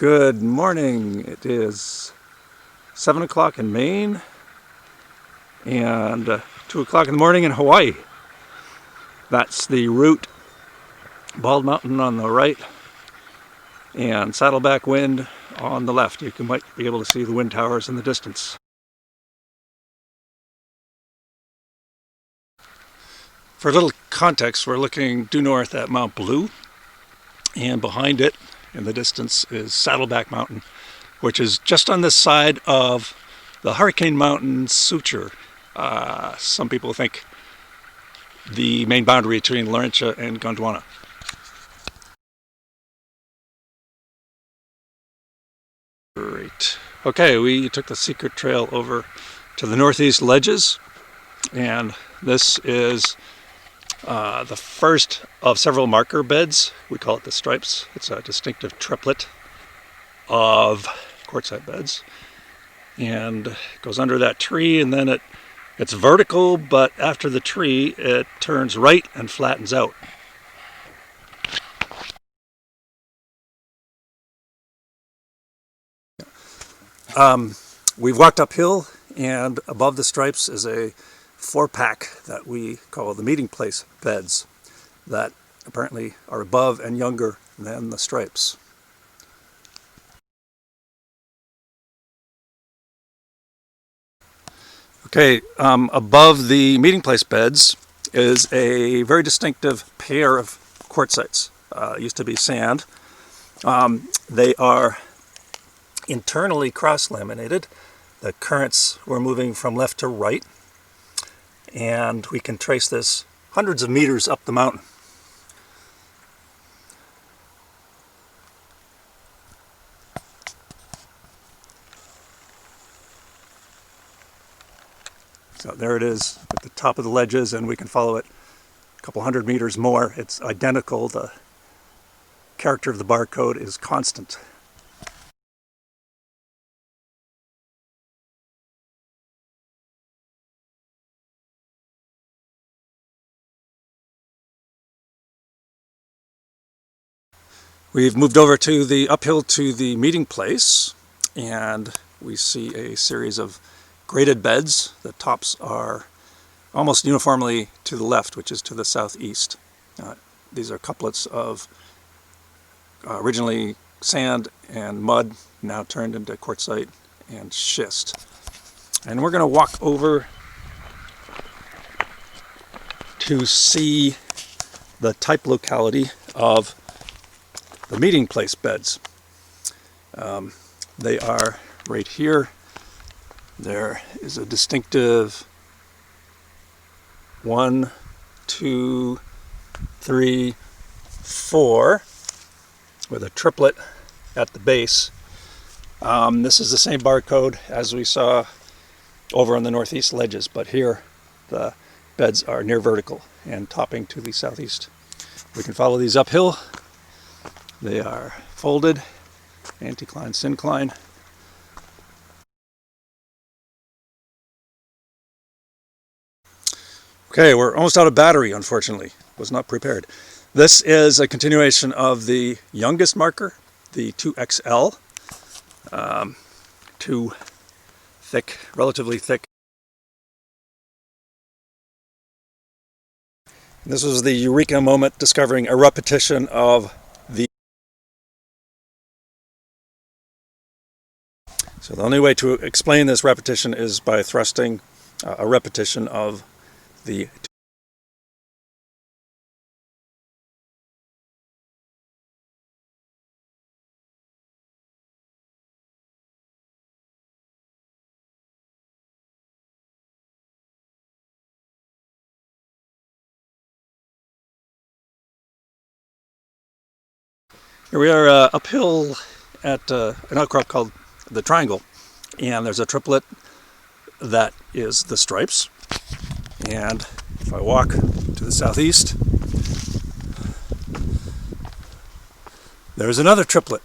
Good morning. It is 7 o'clock in Maine and 2 o'clock in the morning in Hawaii. That's the route, Bald Mountain on the right and Saddleback Wind on the left. You might be able to see the wind towers in the distance. For a little context, we're looking due north at Mount Blue, and behind it in the distance is Saddleback Mountain, which is just on this side of the Hurricane Mountain suture. Some people think the main boundary between Laurentia and Gondwana. Great. Okay, we took the secret trail over to the northeast ledges, and this is the first of several marker beds. We call it the stripes. It's a distinctive triplet of quartzite beds, and it goes under that tree, and then it's vertical, but after the tree it turns right and flattens out. We've walked uphill, and above the stripes is a 4-pack that we call the meeting place beds that apparently are above and younger than the stripes. Okay, above the meeting place beds is a very distinctive pair of quartzites. It used to be sand. They are internally cross-laminated. The currents were moving from left to right, and we can trace this hundreds of meters up the mountain. So there it is at the top of the ledges, and we can follow it a couple hundred meters more. It's identical. The character of the barcode is constant. We've moved over to the uphill to the meeting place, and we see a series of graded beds. The tops are almost uniformly to the left, which is to the southeast. These are couplets of originally sand and mud, now turned into quartzite and schist. And we're going to walk over to see the type locality of the meeting place beds. They are right here. There is a distinctive 1, 2, 3, 4 with a triplet at the base. This is the same barcode as we saw over on the northeast ledges, but here the beds are near vertical and topping to the southeast. We can follow these uphill. They are folded, anticline, syncline. Okay, we're almost out of battery, unfortunately. Was not prepared. This is a continuation of the youngest marker, the 2XL. Too thick, relatively thick. This was the eureka moment, discovering a repetition of the... So the only way to explain this repetition is by thrusting a repetition of the... Here we are uphill at an outcrop called the Triangle, and there's a triplet that is the stripes. And if I walk to the southeast, there's another triplet,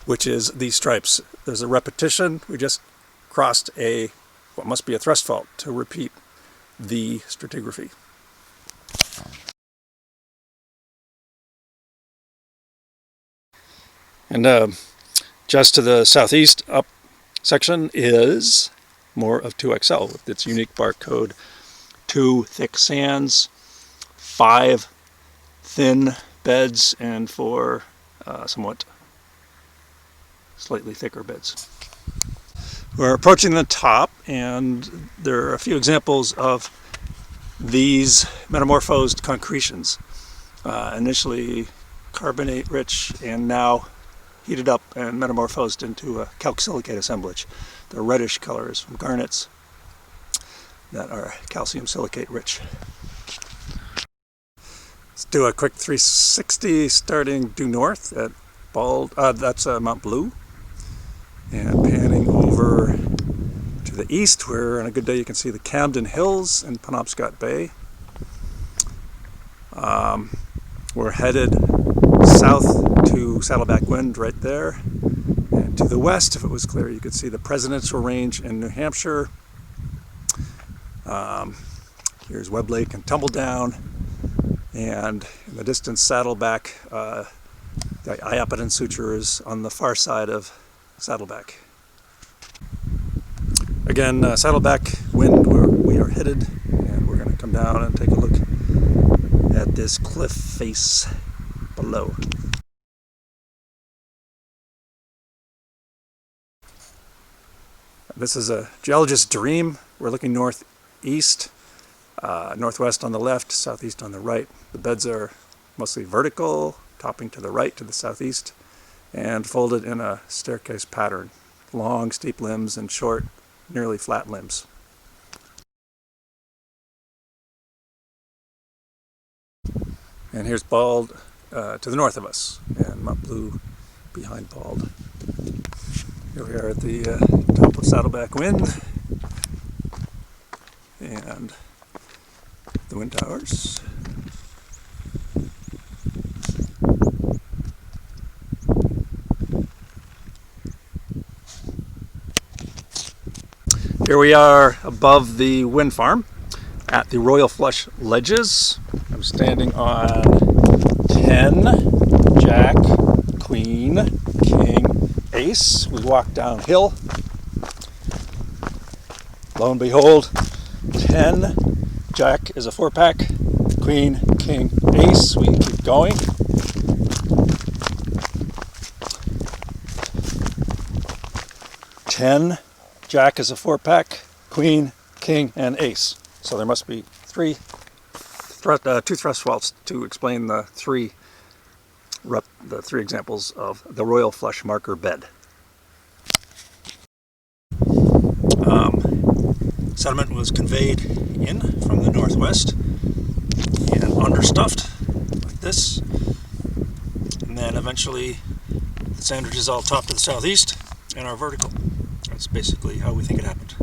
which is the stripes. There's a repetition. We just crossed what must be a thrust fault to repeat the stratigraphy. And just to the southeast up section is more of 2XL with its unique barcode. 2 thick sands, 5 thin beds, and 4 somewhat slightly thicker beds. We're approaching the top, and there are a few examples of these metamorphosed concretions. Initially carbonate rich and now heated up and metamorphosed into a calc-silicate assemblage. The reddish colors from garnets that are calcium silicate rich. Let's do a quick 360 starting due north at that's Mount Blue, and panning over to the east where on a good day you can see the Camden Hills and Penobscot Bay. We're headed south to Saddleback Wind right there, and to the west, if it was clear, you could see the Presidential Range in New Hampshire. Here's Webb Lake and Tumbledown, and in the distance Saddleback. The Iapetan Suture is on the far side of Saddleback. Again, Saddleback Wind, where we are headed, and we're going to come down and take a look at this cliff face below. This is a geologist's dream. We're looking northeast, northwest on the left, southeast on the right. The beds are mostly vertical, topping to the right to the southeast, and folded in a staircase pattern. Long, steep limbs and short, nearly flat limbs. And here's Bald to the north of us, and Mount Blue behind Bald. Here we are at the top of Saddleback Wind, and the wind towers. Here we are above the wind farm at the Royal Flush Ledges. I'm standing on 10, Jack, Queen, King, Ace. We walk downhill. Lo and behold, 10, Jack is a 4-pack, Queen, King, Ace. We keep going. Ten, Jack is a 4-pack, Queen, King, and Ace. So there must be two thrust faults to explain the three examples of the Royal Flush marker bed. Sediment was conveyed in from the northwest and understuffed like this, and then eventually the sand ridges all top to the southeast and are vertical. That's basically how we think it happened.